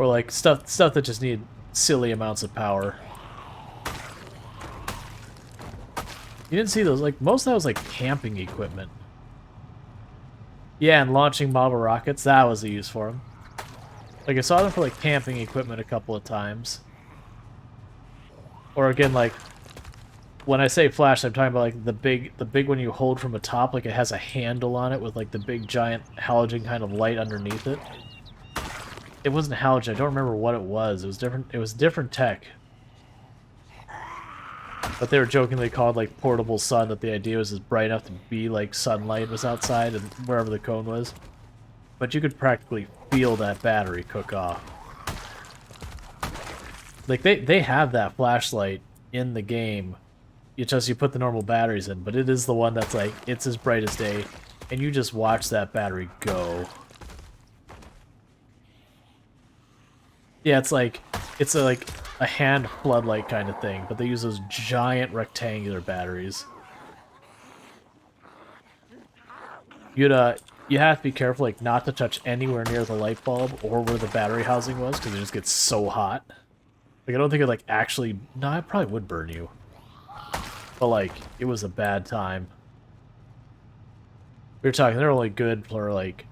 Or like stuff that just needed silly amounts of power. You didn't see those, like, most of that was like camping equipment. Yeah, and launching model rockets, that was the use for them. Like, I saw them for, like, camping equipment a couple of times. Or again, like, when I say flash, I'm talking about, like, the big one you hold from the top, like, it has a handle on it with, like, the big giant halogen kind of light underneath it. It wasn't halogen, I don't remember what it was. It was different tech. But they were jokingly called, like, portable sun, that the idea was just bright enough to be like sunlight was outside and wherever the cone was. But you could practically feel that battery cook off. Like, they have that flashlight in the game. It's just you put the normal batteries in, but it is the one that's like, it's as bright as day, and you just watch that battery go. Yeah, it's like a hand floodlight kind of thing, but they use those giant rectangular batteries. You have to be careful, like, not to touch anywhere near the light bulb or where the battery housing was, because it just gets so hot. Like, I don't think it, like, actually... No, it probably would burn you. But, like, it was a bad time. We were talking, they're only good for, like,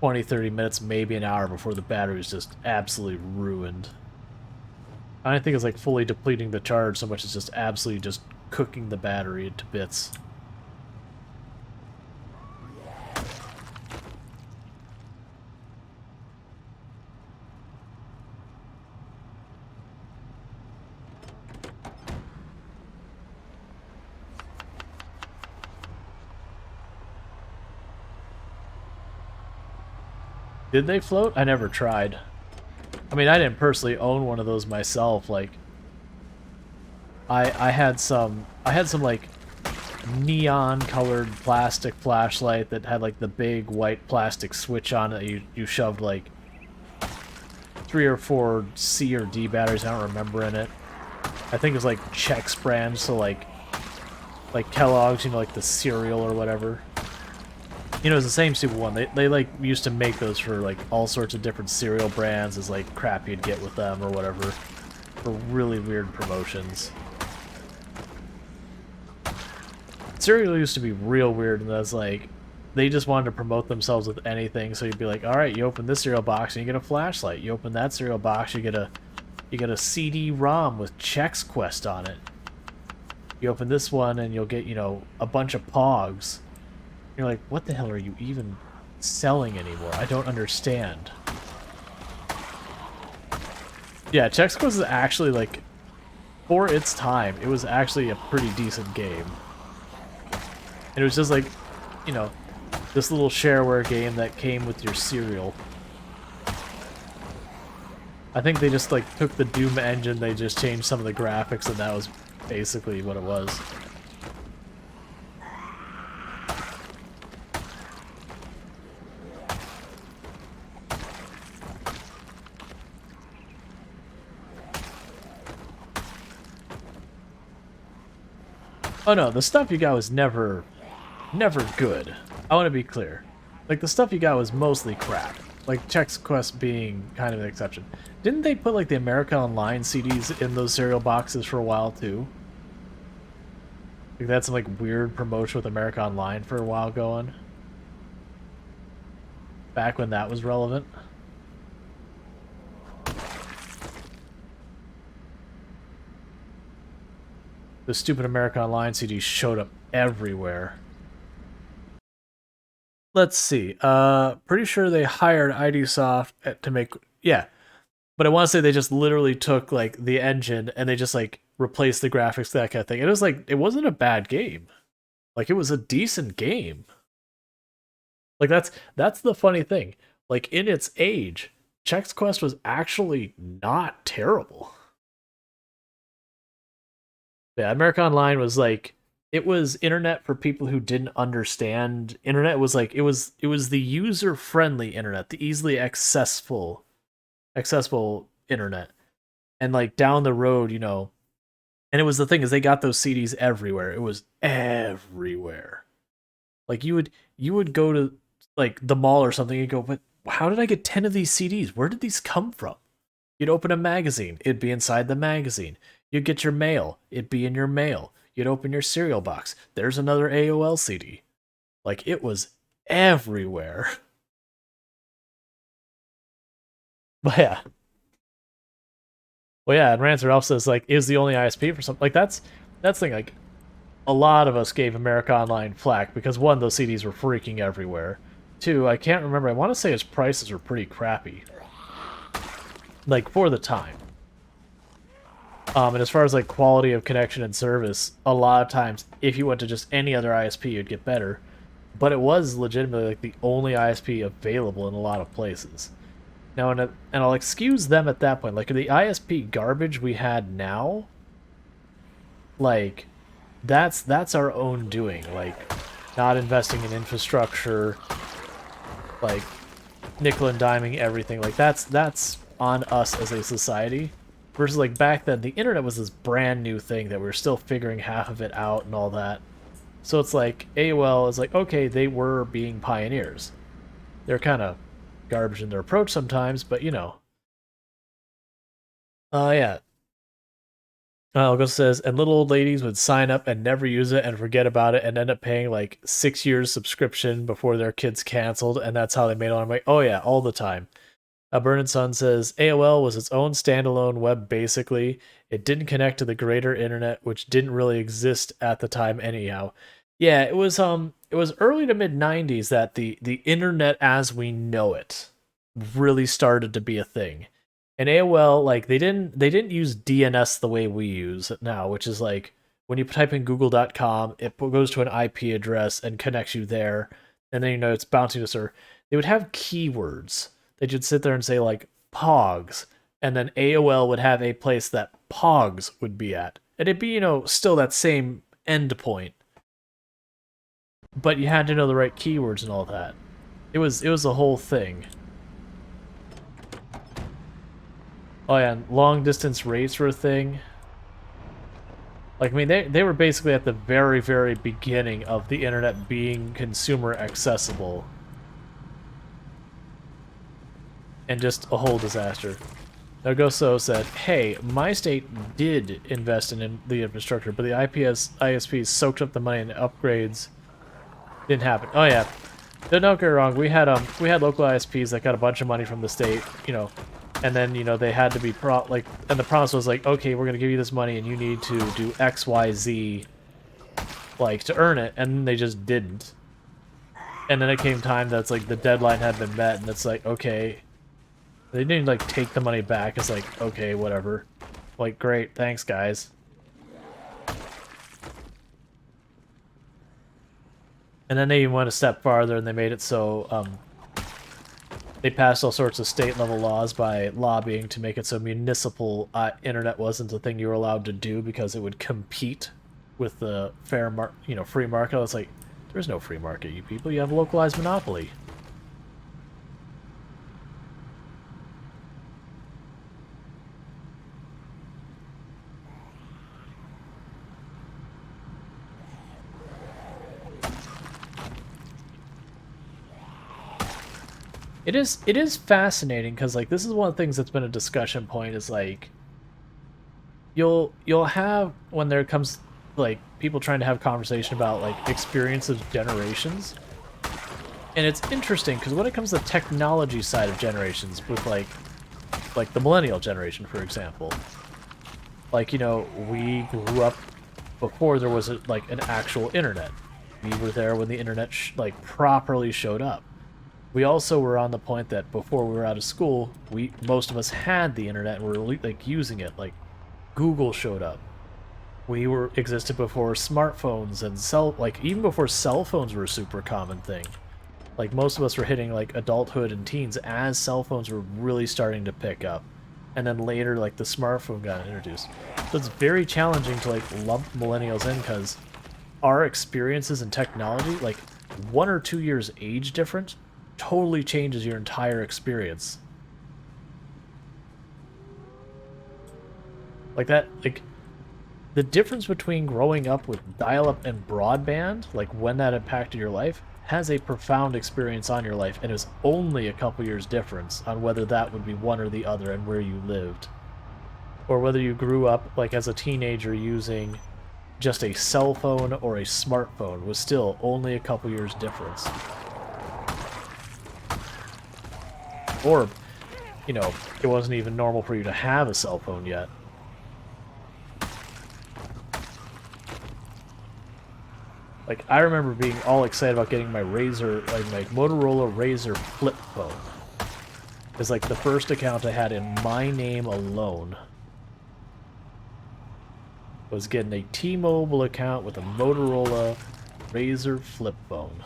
20, 30 minutes, maybe an hour before the battery was just absolutely ruined. I don't think it's, like, fully depleting the charge so much as just absolutely just cooking the battery into bits. Did they float? I never tried. I mean, I didn't personally own one of those myself. Like, I had some like neon colored plastic flashlight that had like the big white plastic switch on it. You shoved like 3 or 4 C or D batteries. I don't remember in it. I think it was like Chex brand, so like Kellogg's, you know, like the cereal or whatever. You know, it's the same stupid one. They like used to make those for like all sorts of different cereal brands as like crap you'd get with them or whatever for really weird promotions. Cereal used to be real weird, and that's like they just wanted to promote themselves with anything. So you'd be like, all right, you open this cereal box and you get a flashlight. You open that cereal box, you get a CD-ROM with Chex Quest on it. You open this one and you'll get, you know, a bunch of Pogs. You're like, what the hell are you even selling anymore? I don't understand. Yeah, Chex Quest is actually, like, for its time, it was actually a pretty decent game. And it was just like, you know, this little shareware game that came with your cereal. I think they just, like, took the Doom engine, they just changed some of the graphics, and that was basically what it was. Oh no, the stuff you got was never good. I want to be clear. Like, the stuff you got was mostly crap. Like, Chex Quest being kind of an exception. Didn't they put, like, the America Online CDs in those cereal boxes for a while, too? Like, they had some, like, weird promotion with America Online for a while going. Back when that was relevant. The stupid America Online CDs showed up everywhere. Let's see. Pretty sure they hired ID Soft to make... Yeah. But I want to say they just literally took, like, the engine and they just, like, replaced the graphics, that kind of thing. It was, like, it wasn't a bad game. Like, it was a decent game. Like, that's the funny thing. Like, in its age, Chex Quest was actually not terrible. Yeah, America Online was, like... It was internet for people who didn't understand. Internet was like it was the user-friendly internet, the easily accessible internet. And like down the road, you know, and it was the thing is they got those CDs everywhere. It was everywhere. Like you would go to like the mall or something, you go, but how did I get 10 of these CDs? Where did these come from? You'd open a magazine, it'd be inside the magazine. You'd get your mail, it'd be in your mail. You'd open your cereal box, there's another AOL CD. Like, it was everywhere. But yeah. Well, yeah, and Ransom Ralph says, like, is the only ISP for something. Like, that's the thing, like, a lot of us gave America Online flack because, one, those CDs were freaking everywhere. Two, I can't remember, I want to say his prices were pretty crappy. Like, for the time. And as far as, like, quality of connection and service, a lot of times, if you went to just any other ISP, you'd get better. But it was legitimately, like, the only ISP available in a lot of places. Now, and I'll excuse them at that point. Like, the ISP garbage we had now, like, that's our own doing. Like, not investing in infrastructure, like, nickel and diming everything. Like, that's on us as a society. Versus, like, back then, the internet was this brand new thing that we were still figuring half of it out and all that. So it's like, AOL is like, okay, they were being pioneers. They're kind of garbage in their approach sometimes, but you know. Yeah. Elgo says, and little old ladies would sign up and never use it and forget about it and end up paying like 6 years subscription before their kids canceled, and that's how they made it. I'm like, oh yeah, all the time. Burn Sun says, AOL was its own standalone web basically. It didn't connect to the greater internet, which didn't really exist at the time anyhow. Yeah, it was early to mid 90s that the internet as we know it really started to be a thing. And AOL, like, they didn't use DNS the way we use it now, which is like when you type in google.com, it goes to an IP address and connects you there, and then you know it's bouncing to a server. They would have keywords. They'd just sit there and say like Pogs, and then AOL would have a place that Pogs would be at. And it'd be, you know, still that same endpoint. But you had to know the right keywords and all that. It was a whole thing. Oh yeah, and long distance rates were a thing. Like, I mean, they were basically at the very, very beginning of the internet being consumer accessible. And just a whole disaster. Nagoso said, hey, my state did invest in the infrastructure, but the ISPs soaked up the money and the upgrades didn't happen. Oh yeah. Don't get me wrong, we had local ISPs that got a bunch of money from the state, you know, and then, you know, they had to be and the promise was like, okay, we're gonna give you this money and you need to do X, Y, Z, like, to earn it, and they just didn't. And then it came time that's like the deadline had been met, and it's like, okay, they didn't like take the money back. It's like, okay, whatever. Like, great, thanks, guys. And then they even went a step farther, and they made it so they passed all sorts of state-level laws by lobbying to make it so municipal internet wasn't a thing you were allowed to do because it would compete with the free market. It's like, there's no free market, you people. You have a localized monopoly. It is fascinating because, like, this is one of the things that's been a discussion point is like you'll have when there comes like people trying to have conversation about like experience of generations, and it's interesting because when it comes to the technology side of generations with like the millennial generation, for example, like, you know, we grew up before there was like an actual internet. We were there when the internet like properly showed up. We also were on the point that before we were out of school, most of us had the internet and were like using it. Like, Google showed up. We existed before smartphones and even before cell phones were a super common thing. Like, most of us were hitting like adulthood and teens as cell phones were really starting to pick up. And then later, like, the smartphone got introduced. So it's very challenging to like lump millennials in because our experiences in technology, like 1 or 2 years age difference, totally changes your entire experience. Like that, like, the difference between growing up with dial-up and broadband, like when that impacted your life, has a profound experience on your life, and is only a couple years difference on whether that would be one or the other and where you lived. Or whether you grew up, like, as a teenager using just a cell phone or a smartphone was still only a couple years difference. Or, you know, it wasn't even normal for you to have a cell phone yet. Like, I remember being all excited about getting my Razr, like my Motorola Razr flip phone. It's like the first account I had in my name alone was getting a T-Mobile account with a Motorola Razr flip phone.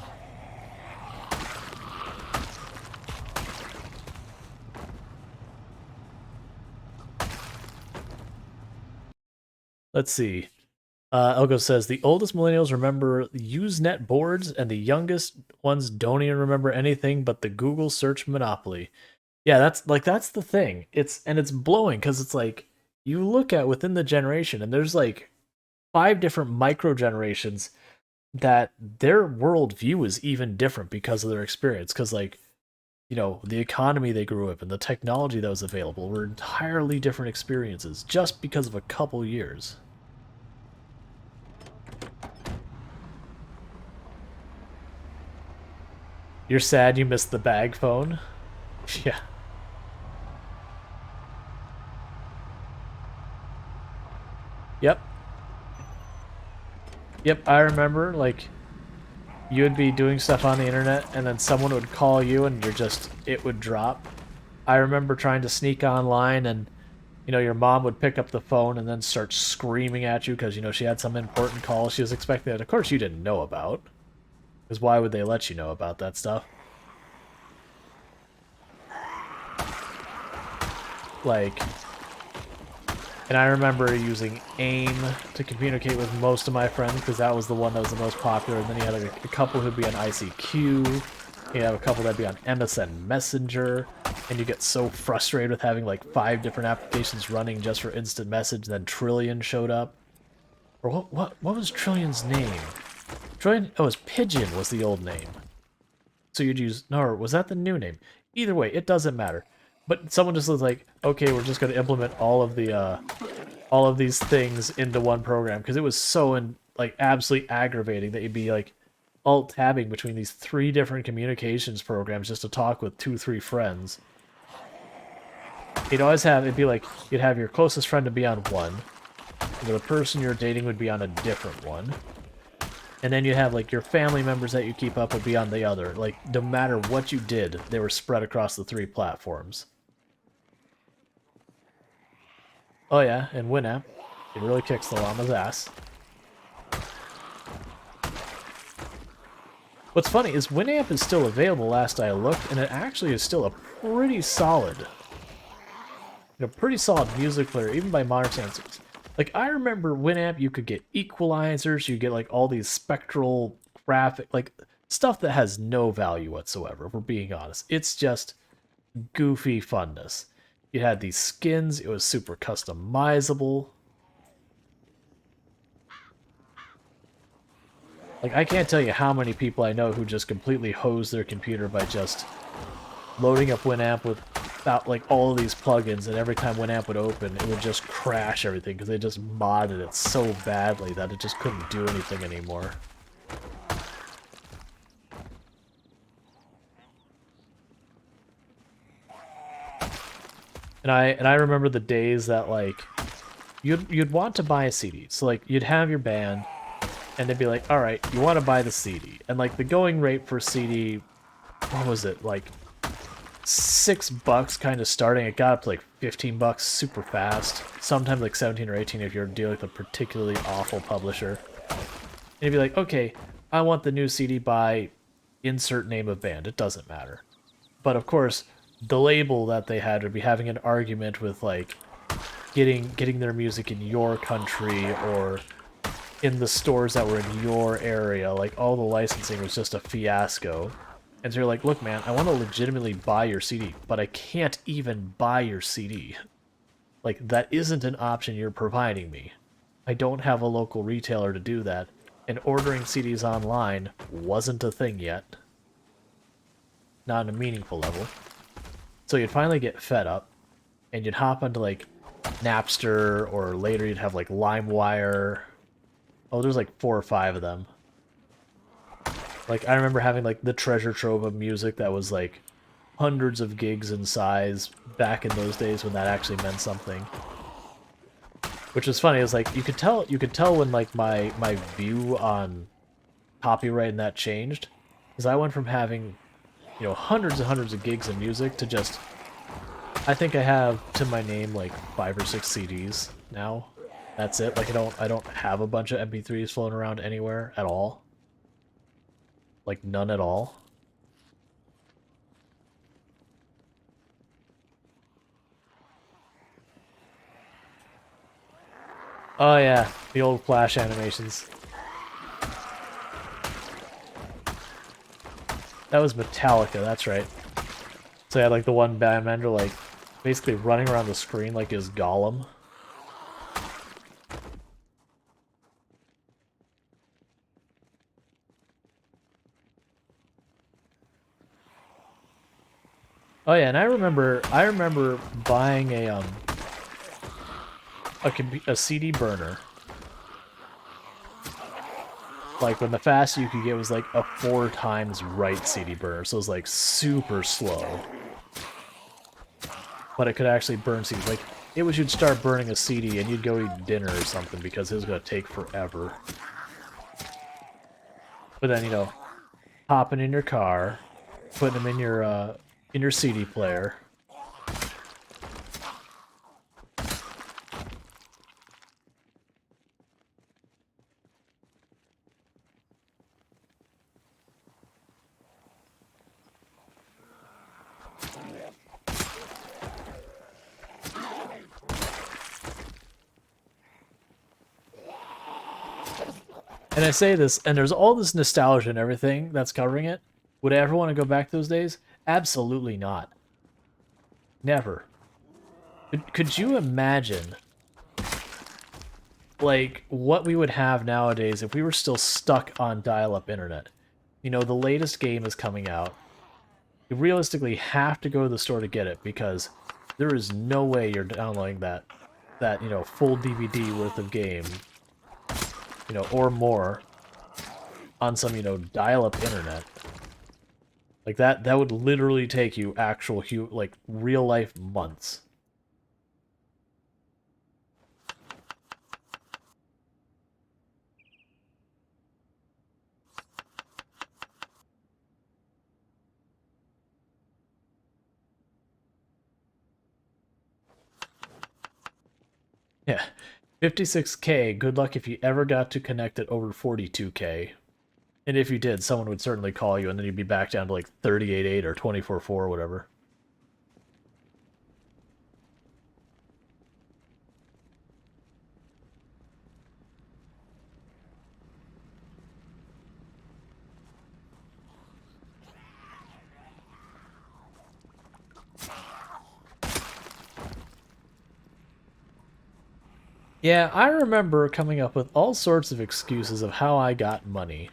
Let's see. Elgo says, the oldest millennials remember Usenet boards, and the youngest ones don't even remember anything but the Google search monopoly. Yeah, that's the thing. It's blowing because it's like you look at within the generation, and there's like 5 different micro generations that their worldview is even different because of their experience. Because like, you know, the economy they grew up in, the technology that was available were entirely different experiences just because of a couple years. You're sad you missed the bag phone? Yeah. Yep. Yep, I remember, like, you would be doing stuff on the internet, and then someone would call you, and it would drop. I remember trying to sneak online, and, you know, your mom would pick up the phone and then start screaming at you because, you know, she had some important call she was expecting that, of course, you didn't know about. Because why would they let you know about that stuff? Like, and I remember using AIM to communicate with most of my friends because that was the one that was the most popular. And then you had like a couple who'd be on ICQ. You have a couple that'd be on MSN Messenger. And you get so frustrated with having like 5 different applications running just for instant message. Then Trillion showed up. Or what was Trillion's name? Trillion, oh, it was Pigeon was the old name. So you'd use, no, or was that the new name? Either way, it doesn't matter. But someone just was like, okay, we're just going to implement all of these things into one program because it was so like absolutely aggravating that you'd be like alt tabbing between these 3 different communications programs just to talk with 2, 3 friends. It'd be like you'd have your closest friend to be on one, and the person you're dating would be on a different one. And then you have, like, your family members that you keep up would be on the other. Like, no matter what you did, they were spread across the 3 platforms. Oh yeah, and Winamp. It really kicks the llama's ass. What's funny is Winamp is still available last I looked, and it actually is still a pretty solid, pretty solid music player, even by modern standards. Like, I remember Winamp, you could get equalizers, you get, like, all these spectral graphic, like, stuff that has no value whatsoever, if we're being honest. It's just goofy funness. You had these skins, it was super customizable. Like, I can't tell you how many people I know who just completely hose their computer by just loading up Winamp without, like, all of these plugins, and every time Winamp would open, it would just crash everything, because they just modded it so badly that it just couldn't do anything anymore. And I remember the days that, like, you'd want to buy a CD. So, like, you'd have your band, and they'd be like, alright, you want to buy the CD. And, like, the going rate for CD, what was it, like, $6 kind of starting. It got up to like $15 super fast. Sometimes like 17 or 18 if you're dealing with a particularly awful publisher. And you'd be like, okay, I want the new CD by insert name of band. It doesn't matter. But of course, the label that they had would be having an argument with like getting their music in your country or in the stores that were in your area. Like all the licensing was just a fiasco. And so you're like, look, man, I want to legitimately buy your CD, but I can't even buy your CD. Like, that isn't an option you're providing me. I don't have a local retailer to do that. and ordering CDs online wasn't a thing yet. Not on a meaningful level. So you'd finally get fed up, and you'd hop onto, like, Napster, or later you'd have, like, LimeWire. Oh, there's, like, 4 or 5 of them. Like, I remember having, like, the treasure trove of music that was, like, hundreds of gigs in size back in those days when that actually meant something. Which was funny, it was like, you could tell when, like, my view on copyright and that changed. Because I went from having, you know, hundreds and hundreds of gigs of music to just, I think I have to my name like 5 or 6 CDs now. That's it. Like I don't have a bunch of MP3s floating around anywhere at all. Like none at all. Oh yeah, the old Flash animations. That was Metallica, that's right. So yeah, like the one Batman, like basically running around the screen like his Gollum. Oh yeah, and I remember buying a CD burner. Like when the fastest you could get was like a 4 times right CD burner, so it was like super slow. But it could actually burn CDs. Like it was you'd start burning a CD and you'd go eat dinner or something because it was gonna take forever. But then, you know, hopping in your car, putting them in your CD player. And I say this, and there's all this nostalgia and everything that's covering it. Would I ever want to go back to those days? Absolutely not. Never. Could you imagine, like, what we would have nowadays if we were still stuck on dial-up internet? You know, the latest game is coming out. You realistically have to go to the store to get it, because there is no way you're downloading that you know, full DVD worth of game, you know, or more, on some, you know, dial-up internet. Like, that would literally take you actual, like, real-life months. Yeah. 56K, good luck if you ever got to connect it over 42K. And if you did, someone would certainly call you, and then you'd be back down to like 38.8 or 24.4 or whatever. Yeah, I remember coming up with all sorts of excuses of how I got money.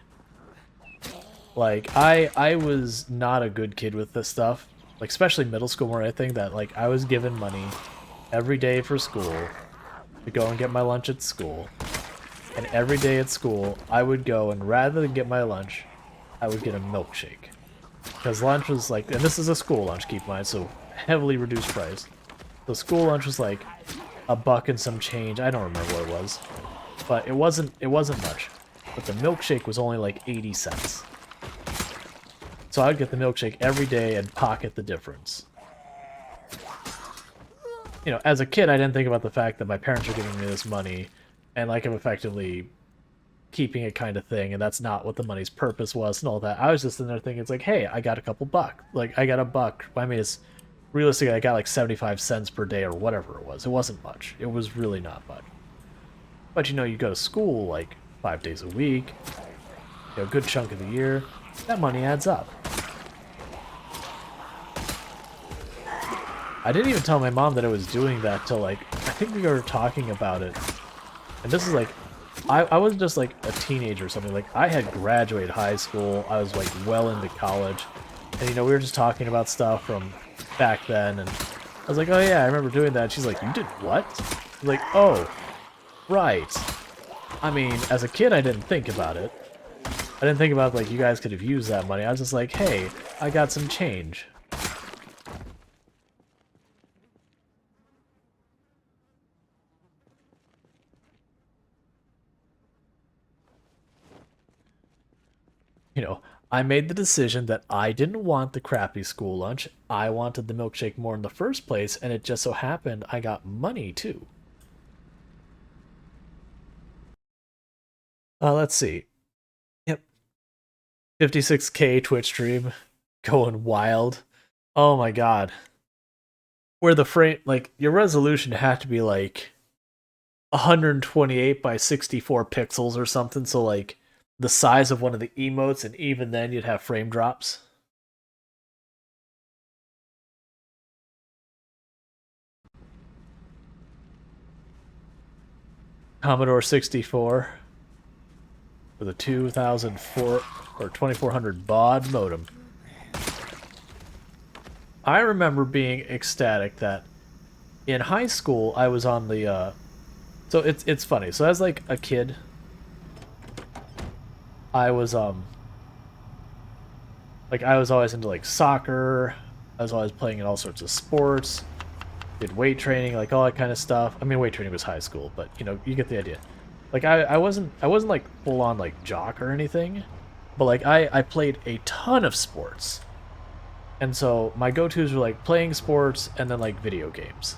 Like, I was not a good kid with this stuff. Like, especially middle school, where I think that, like, I was given money every day for school to go and get my lunch at school. And every day at school, I would go, and rather than get my lunch, I would get a milkshake. Because lunch was like, and this is a school lunch, keep in mind, so heavily reduced price. The school lunch was like $1 and some change. I don't remember what it was, but it wasn't much. But the milkshake was only like 80 cents. So I'd get the milkshake every day and pocket the difference. You know, as a kid, I didn't think about the fact that my parents are giving me this money, and like I'm effectively keeping it kind of thing, and that's not what the money's purpose was and all that. I was just in there thinking, it's like, hey, I got a couple bucks. Like, I got $1. I mean, it's realistically, I got like 75 cents per day or whatever it was. It wasn't much. It was really not much. But you know, you go to school like 5 days a week, you know, a good chunk of the year, that money adds up. I didn't even tell my mom that I was doing that till like, I think we were talking about it. And this is like I wasn't just like a teenager or something. Like I had graduated high school. I was like well into college, and we were just talking about stuff from back then, and I was like, oh yeah, I remember doing that. She's like, you did what? I was like, oh, right. I mean, as a kid, I didn't think about it. I didn't think about like you guys could have used that money. I was just like, hey, I got some change. I made the decision that I didn't want the crappy school lunch. I wanted the milkshake more in the first place, and it just so happened I got money too. Let's see. Yep. 56K Twitch stream. Going wild. Oh my god. Where the frame, like, your resolution had to be like 128 by 64 pixels or something, so like the size of one of the emotes, and even then you'd have frame drops. Commodore 64 with a 2004 or 2400 baud modem. I remember being ecstatic that in high school I was on the so it's funny. So as like a kid, I was like I was always into like soccer. I was always playing in all sorts of sports. Did weight training, like all that kind of stuff. I mean, weight training was high school, but you get the idea. Like I wasn't like full on like jock or anything, but like I played a ton of sports. And so my go-tos were like playing sports and then like video games.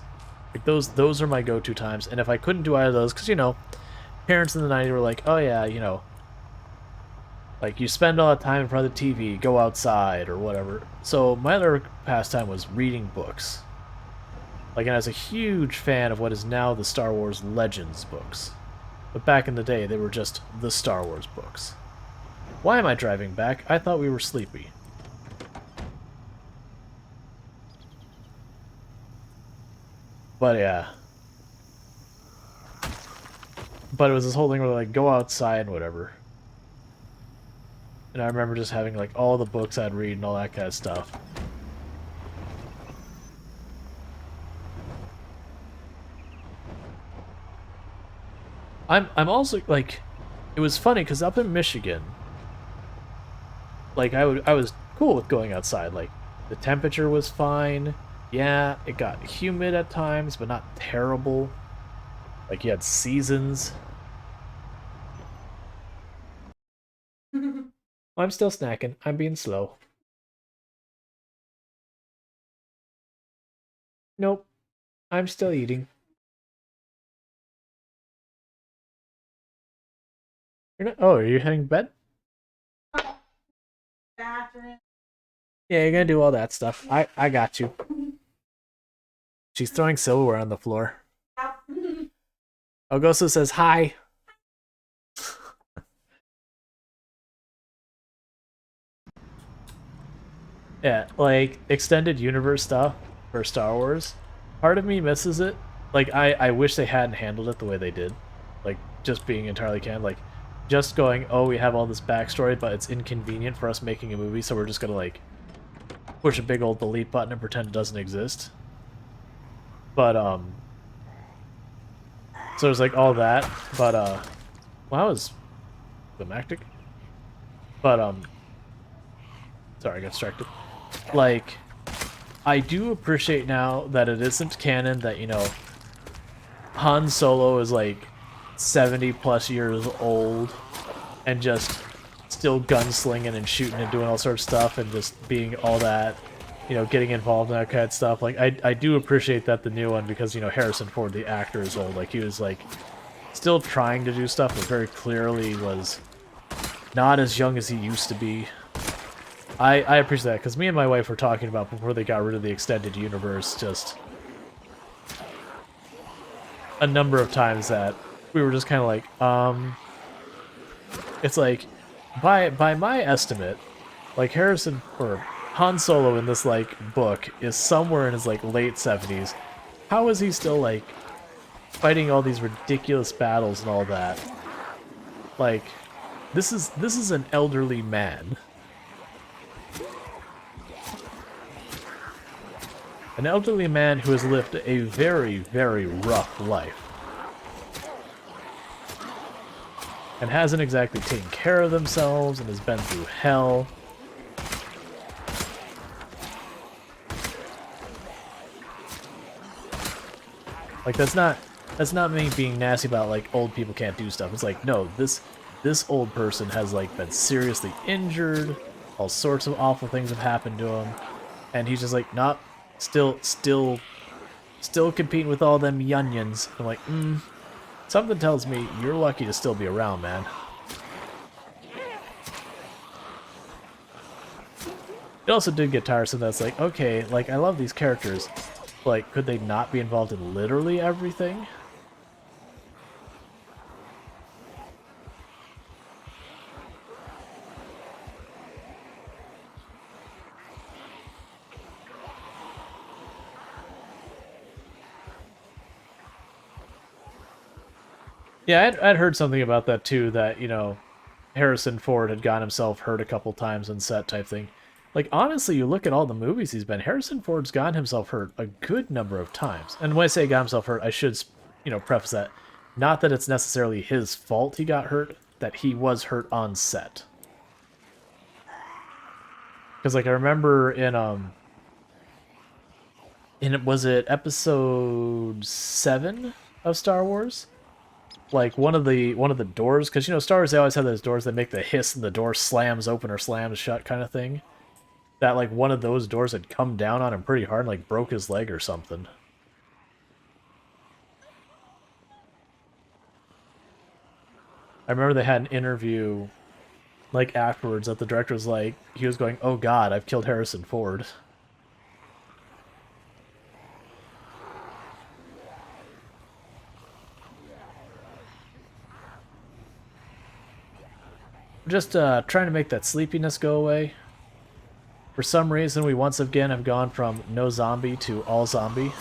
Like those are my go-to times. And if I couldn't do either of those, because parents in the 90s were like, oh yeah, like you spend all that time in front of the TV, go outside or whatever. So my other pastime was reading books. Like, and I was a huge fan of what is now the Star Wars Legends books. But back in the day, they were just the Star Wars books. Why am I driving back? I thought we were sleepy. But yeah. But it was this whole thing where like go outside and whatever. And I remember just having like all the books I'd read and all that kind of stuff. I'm also like, it was funny because up in Michigan, like I was cool with going outside. Like the temperature was fine. Yeah, it got humid at times, but not terrible. Like you had seasons. I'm still snacking. I'm being slow. Nope. I'm still eating. You're not. Oh, are you heading to bed? Bathroom. Yeah, you're gonna do all that stuff. I got you. She's throwing silverware on the floor. Ogoso says hi. Yeah, like extended universe stuff for Star Wars. Part of me misses it. Like I wish they hadn't handled it the way they did. Like just being entirely canon. Like just going, oh, we have all this backstory, but it's inconvenient for us making a movie, so we're just gonna like push a big old delete button and pretend it doesn't exist. But so there's like all that. But well, I was climactic. But sorry, I got distracted. Like, I do appreciate now that it isn't canon that, Han Solo is like 70 plus years old and just still gunslinging and shooting and doing all sorts of stuff and just being all that, getting involved in that kind of stuff. Like, I do appreciate that the new one because, Harrison Ford, the actor, is old. Like, he was like still trying to do stuff, but very clearly was not as young as he used to be. I appreciate that, because me and my wife were talking about before they got rid of the extended universe, just a number of times that we were just kind of like, it's like, by my estimate, like Harrison, or Han Solo in this, like, book is somewhere in his, like, late 70s. How is he still, like, fighting all these ridiculous battles and all that? Like, this is an elderly man. An elderly man who has lived a very, very rough life. And hasn't exactly taken care of themselves and has been through hell. Like, that's not me being nasty about, like, old people can't do stuff. It's like, no, this old person has, like, been seriously injured. All sorts of awful things have happened to him. And he's just like, nope, still competing with all them yunions. I'm like, something tells me you're lucky to still be around, man. It also did get tiresome that's like, okay, like, I love these characters. Like, could they not be involved in literally everything? Yeah, I'd heard something about that too, that, you know, Harrison Ford had gotten himself hurt a couple times on set type thing. Like, honestly, you look at all the movies he's been, Harrison Ford's gotten himself hurt a good number of times. And when I say got himself hurt, I should, you know, preface that. Not that it's necessarily his fault he got hurt, that he was hurt on set. Because, like, I remember was it episode 7 of Star Wars? Like, one of the doors, because, you know, Star Wars, they always have those doors that make the hiss and the door slams open or slams shut kind of thing. That, like, one of those doors had come down on him pretty hard and, like, broke his leg or something. I remember they had an interview, like, afterwards that the director was like, he was going, oh god, I've killed Harrison Ford. Just trying to make that sleepiness go away. For some reason, we once again have gone from no zombie to all zombie.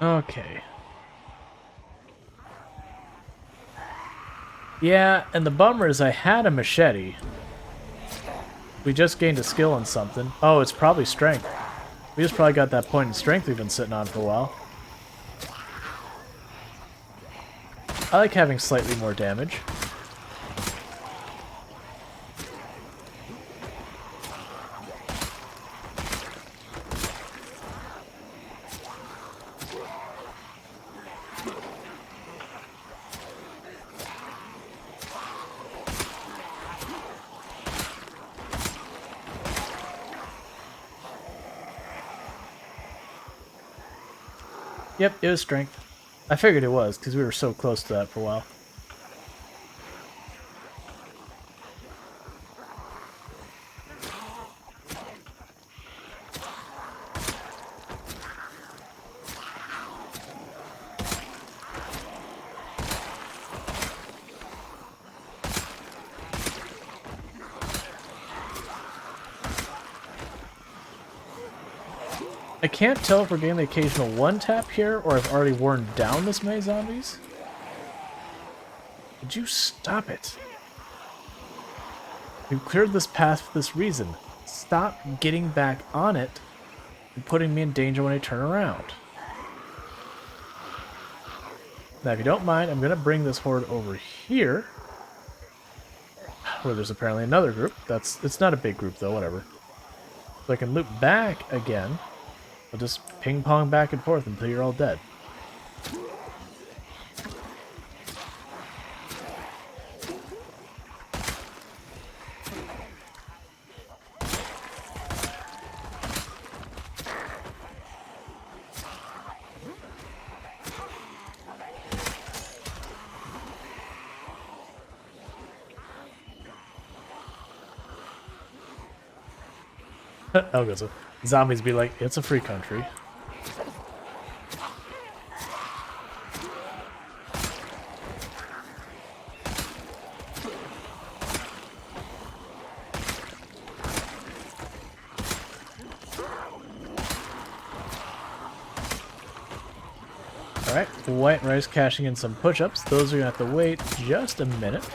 Okay. Yeah, and the bummer is I had a machete. We just gained a skill on something. Oh, it's probably strength. We just probably got that point in strength we've been sitting on for a while. I like having slightly more damage. Yep, it was strength. I figured it was, because we were so close to that for a while. I can't tell if we're getting the occasional one-tap here, or I've already worn down this many zombies. Would you stop it? We've cleared this path for this reason. Stop getting back on it and putting me in danger when I turn around. Now, if you don't mind, I'm going to bring this horde over here. where there's apparently another group. It's not a big group though, whatever. So I can loop back again. I'll just ping pong back and forth until you're all dead. Oh, good. So zombies be like, it's a free country. Alright, white rice cashing in some push-ups. Those are gonna have to wait just a minute.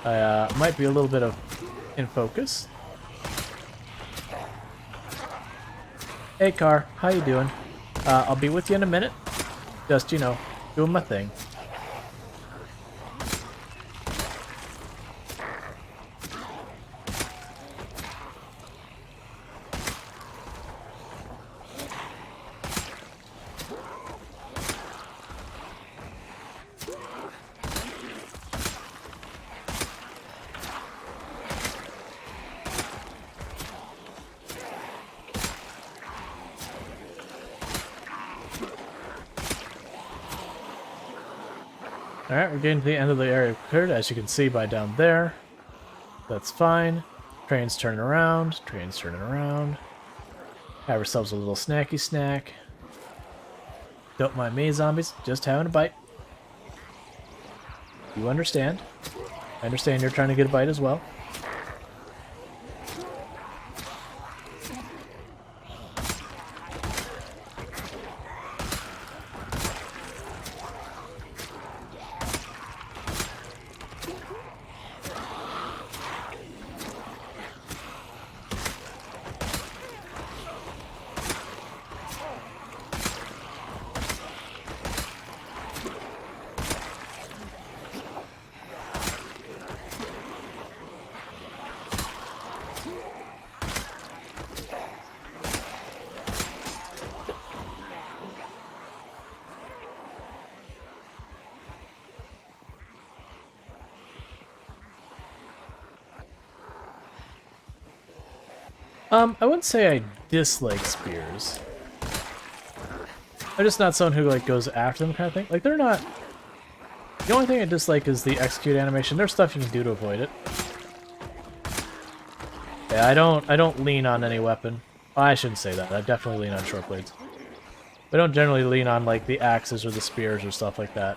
I might be a little bit of in focus. Hey car, how you doing? I'll be with you in a minute. Just, you know, doing my thing. Alright, we're getting to the end of the area cleared, as you can see by down there. That's fine. Train's turning around. Train's turning around. Have ourselves a little snacky snack. Don't mind me, zombies. Just having a bite. You understand. I understand you're trying to get a bite as well. I wouldn't say I dislike spears. I'm just not someone who, like, goes after them kind of thing. Like, they're not... The only thing I dislike is the execute animation. There's stuff you can do to avoid it. Yeah, I don't lean on any weapon. Oh, I shouldn't say that. I definitely lean on short blades. I don't generally lean on, like, the axes or the spears or stuff like that.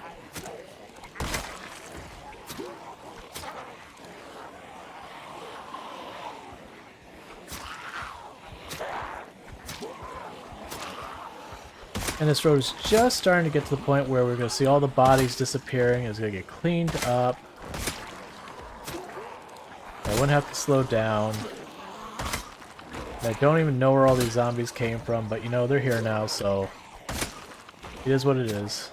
And this road is just starting to get to the point where we're going to see all the bodies disappearing. It's going to get cleaned up. I wouldn't have to slow down. I don't even know where all these zombies came from, but you know, they're here now, so it is what it is.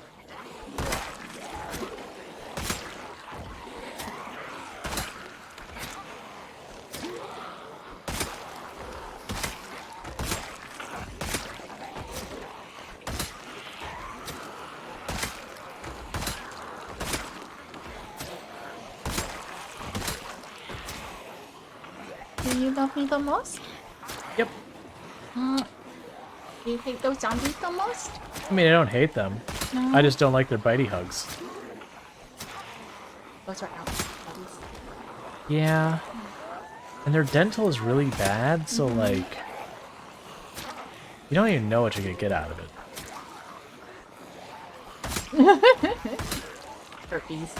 Do you love me the most? Yep. Do you hate those zombies the most? I mean, I don't hate them. No. I just don't like their bitey hugs. Those are out. Buddies. Yeah. And their dental is really bad, so like... You don't even know what you're gonna get out of it. Herpes.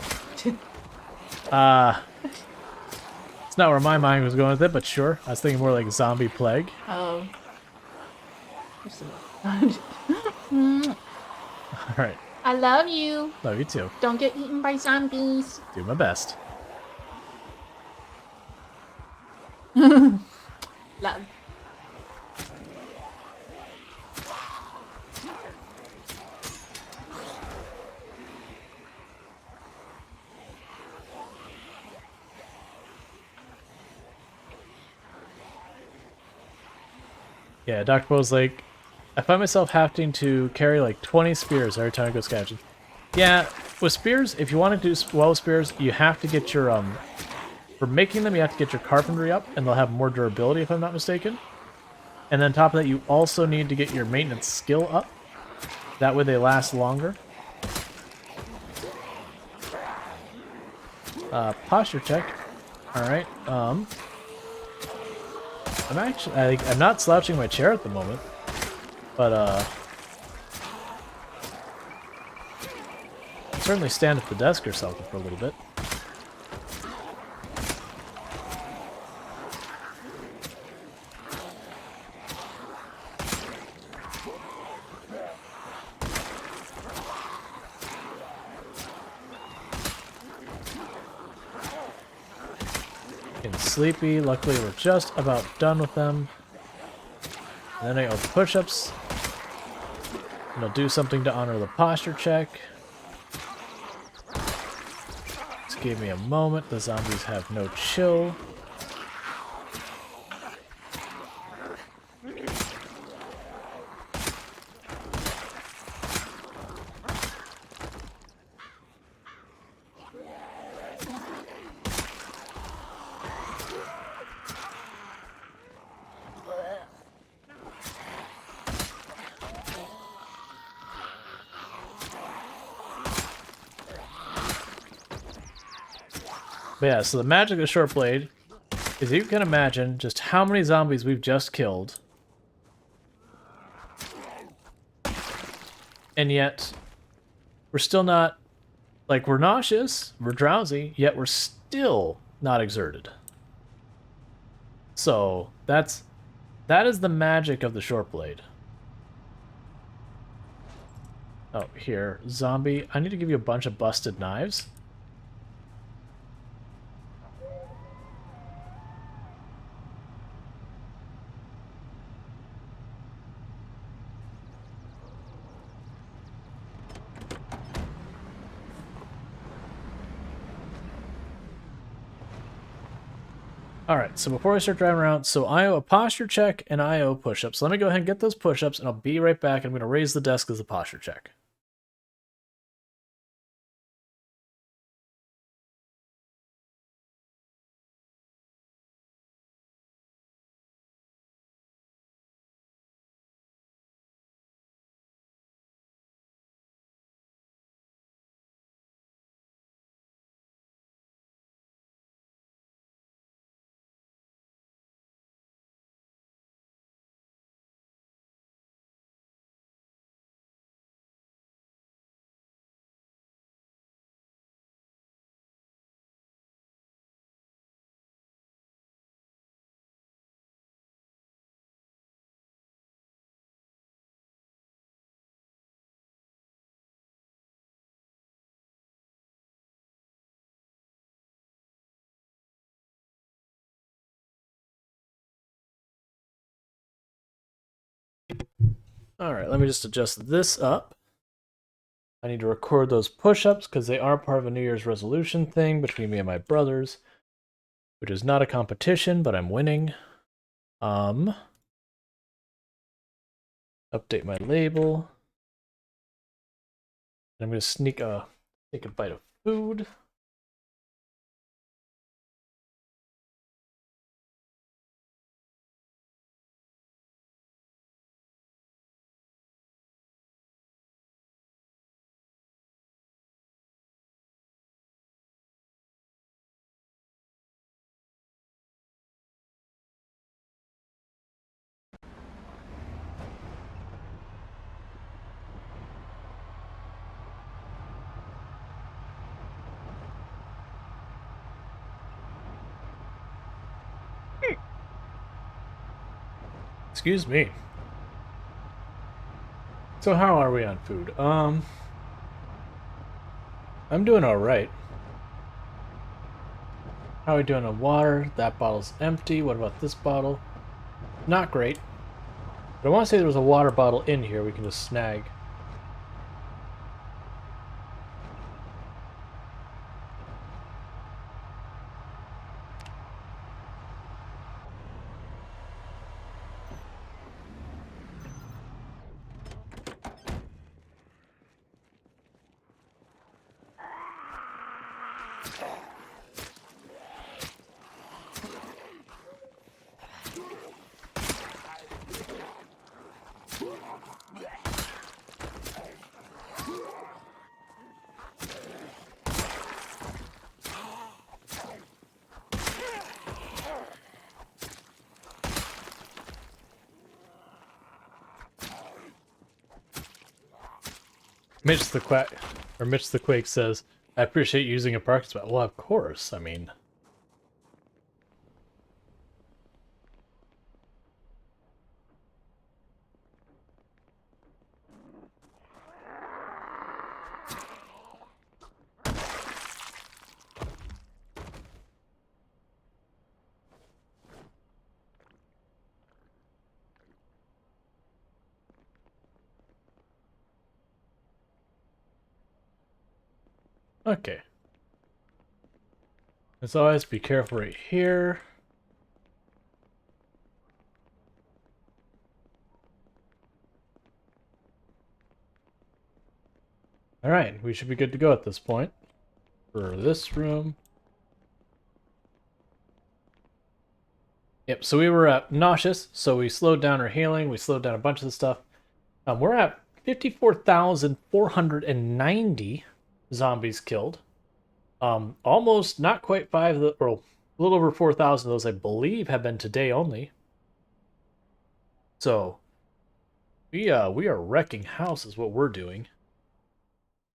It's not where my mind was going with it, but sure. I was thinking more like zombie plague. Oh. Alright. I love you. Love you too. Don't get eaten by zombies. Do my best. Love. Yeah, Dr. Bo's like, I find myself having to carry like 20 spears every time I go scavenging. Yeah, with spears, if you want to do well with spears, you have to get your, for making them, you have to get your carpentry up, and they'll have more durability if I'm not mistaken. And then on top of that, you also need to get your maintenance skill up. That way they last longer. Posture check. Alright, I'm not slouching my chair at the moment. But, I'll certainly stand at the desk or something for a little bit. Getting sleepy. Luckily, we're just about done with them. And then I go push-ups. And I'll do something to honor the posture check. Just give me a moment. The zombies have no chill. But yeah, so the magic of the short blade is you can imagine just how many zombies we've just killed. And yet, we're still not, like, we're nauseous, we're drowsy, yet we're still not exerted. So, that is the magic of the short blade. Oh, here, zombie. I need to give you a bunch of busted knives. Alright, so before I start driving around, so I owe a posture check and I owe push-ups. So let me go ahead and get those push-ups and I'll be right back. I'm going to raise the desk as a posture check. Alright, let me just adjust this up. I need to record those push-ups because they are part of a New Year's resolution thing between me and my brothers, which is not a competition, but I'm winning. Update my label. I'm going to sneak a bite of food. Excuse me. So how are we on food? I'm doing alright. How are we doing on water? That bottle's empty. What about this bottle? Not great. But I want to say there was a water bottle in here we can just snag. Mitch the Quake says, I appreciate using a parking spot. Well, of course. I mean, okay. As always, be careful right here. Alright, we should be good to go at this point. For this room. Yep, so we were nauseous, so we slowed down our healing, we slowed down a bunch of the stuff. We're at 54,490 zombies killed. Almost, not quite or a little over 4,000 of those, I believe, have been today only. So, we are wrecking house is what we're doing.